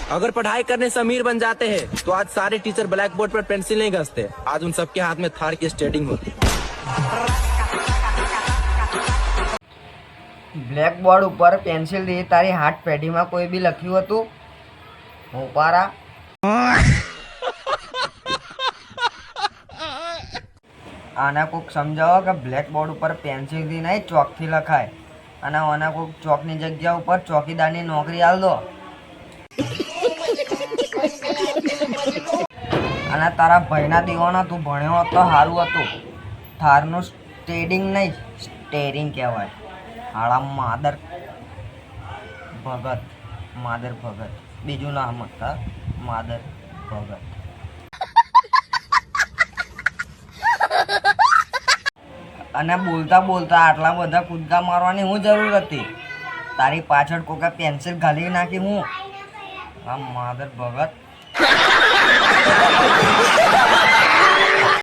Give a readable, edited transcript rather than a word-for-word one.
अगर पढ़ाई करने से अमीर बन जाते हैं तो आज सारे टीचर ब्लैक बोर्ड पर पेंसिल नहीं घसते, आज उन सबके हाथ में थार की स्टेटिंग होती। બ્લેક બોર્ડ ઉપર પેન્સિલથી તારી હાથ પેઢીમાં કોઈ બી લખ્યું હતું? હોપારા આને કોઈક સમજાવો કે બ્લેક બોર્ડ ઉપર પેન્સિલથી નહીં ચોકથી લખાય, અને આને કોઈક ચોકની જગ્યા ઉપર ચોકીદારની નોકરી આલ દો. અને તારા ભાઈના દીવાનો તું ભણ્યો હોત તો સારું હતું. થારનું સ્ટેરિંગ નહીં, સ્ટેરિંગ કહેવાય. હાળા માદર ભગત, માદર ભગત, બીજું નામ હતા માદર ભગત. અને બોલતા બોલતા આટલા બધા કૂદકા મારવાની હું જરૂર હતી? તારી પાછળ કોકે પેન્સિલ ઘાલી નાખી હું? આ માદર ભગત.